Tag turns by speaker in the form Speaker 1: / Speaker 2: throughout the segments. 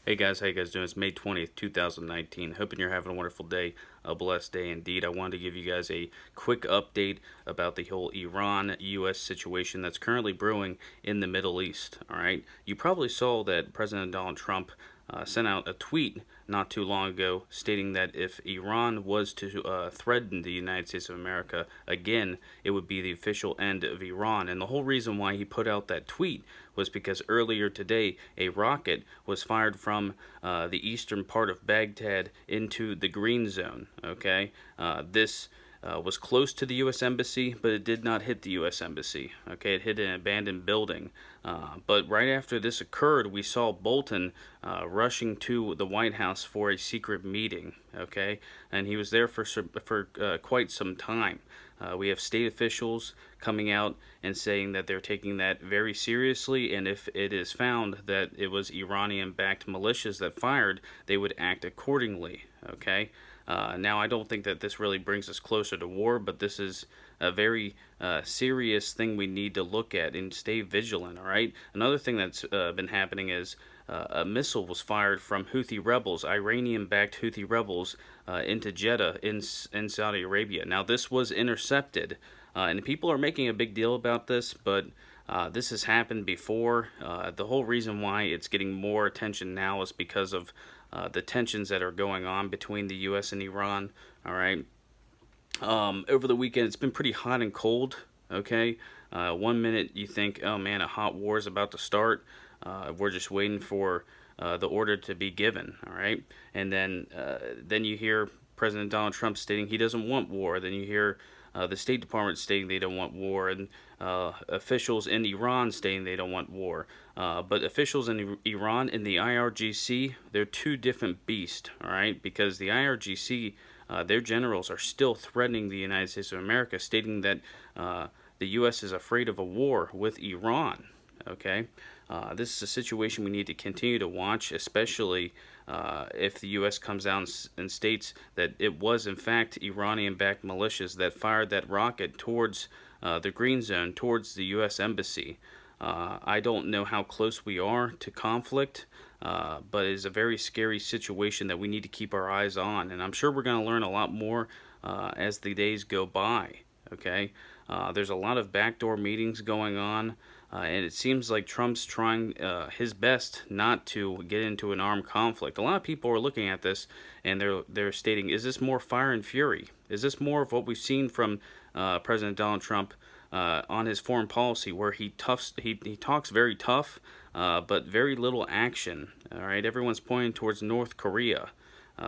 Speaker 1: Hey guys, how you guys doing? It's May 20th, 2019. Hoping you're having a wonderful day, a blessed day indeed. I wanted to give you guys a quick update about the whole Iran-US situation that's currently brewing in the Middle East. All right, you probably saw that President Donald Trump sent out a tweet not too long ago stating that if Iran was to threaten the United States of America again, it would be the official end of Iran. And the whole reason why he put out that tweet was because earlier today a rocket was fired from the eastern part of Baghdad into the Green Zone. Okay, this was close to the U.S. Embassy, but it did not hit the U.S. Embassy. Okay, it hit an abandoned building. But right after this occurred, we saw Bolton rushing to the White House for a secret meeting. Okay, and he was there for quite some time. We have state officials coming out and saying that they're taking that very seriously, and if it is found that it was Iranian-backed militias that fired, they would act accordingly. Okay. Now, I don't think that this really brings us closer to war, but this is a very serious thing we need to look at and stay vigilant, all right? Another thing that's been happening is a missile was fired from Houthi rebels, Iranian-backed Houthi rebels, into Jeddah in Saudi Arabia. Now, this was intercepted, and people are making a big deal about this, but this has happened before. The whole reason why it's getting more attention now is because of the tensions that are going on between the U.S. and Iran. All right. Over the weekend, it's been pretty hot and cold. Okay. 1 minute you think, oh man, a hot war is about to start. We're just waiting for the order to be given. All right. And then you hear President Donald Trump stating he doesn't want war. Then you hear the State Department stating they don't want war, and officials in Iran stating they don't want war. But officials in Iran and the IRGC, they're two different beasts, all right? Because the IRGC, their generals are still threatening the United States of America, stating that the U.S. is afraid of a war with Iran, okay? This is a situation we need to continue to watch, especially if the U.S. comes out and states that it was, in fact, Iranian-backed militias that fired that rocket towards the Green Zone, towards the U.S. Embassy. I don't know how close we are to conflict, but it is a very scary situation that we need to keep our eyes on. And I'm sure we're going to learn a lot more as the days go by, okay? There's a lot of backdoor meetings going on. And it seems like Trump's trying his best not to get into an armed conflict. A lot of people are looking at this and they're stating, is this more fire and fury? Is this more of what we've seen from President Donald Trump on his foreign policy, where he talks very tough, but very little action? All right, everyone's pointing towards North Korea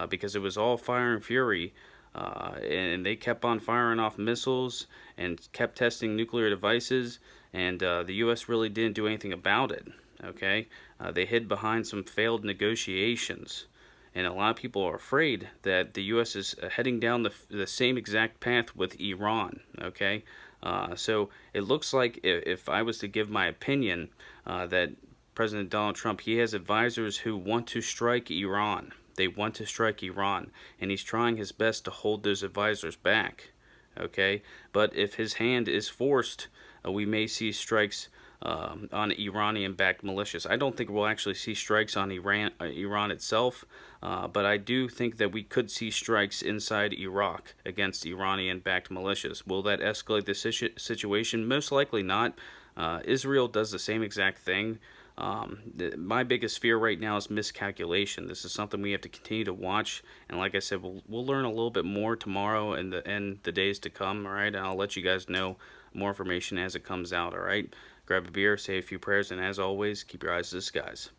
Speaker 1: because it was all fire and fury. And they kept on firing off missiles and kept testing nuclear devices, and the U.S. really didn't do anything about it, okay? They hid behind some failed negotiations, and a lot of people are afraid that the U.S. is heading down the same exact path with Iran, okay? So it looks like, if I was to give my opinion, that President Donald Trump, he has advisors who want to strike Iran. They want to strike Iran, and he's trying his best to hold those advisors back, okay? But if his hand is forced, we may see strikes on Iranian-backed militias. I don't think we'll actually see strikes on Iran itself, but I do think that we could see strikes inside Iraq against Iranian-backed militias. Will that escalate the situation? Most likely not. Israel does the same exact thing. My biggest fear right now is miscalculation. This is something we have to continue to watch, and like I said, we'll learn a little bit more tomorrow and the days to come. All right, and I'll let you guys know more information as it comes out. All right, grab a beer, say a few prayers, and as always, keep your eyes to the skies.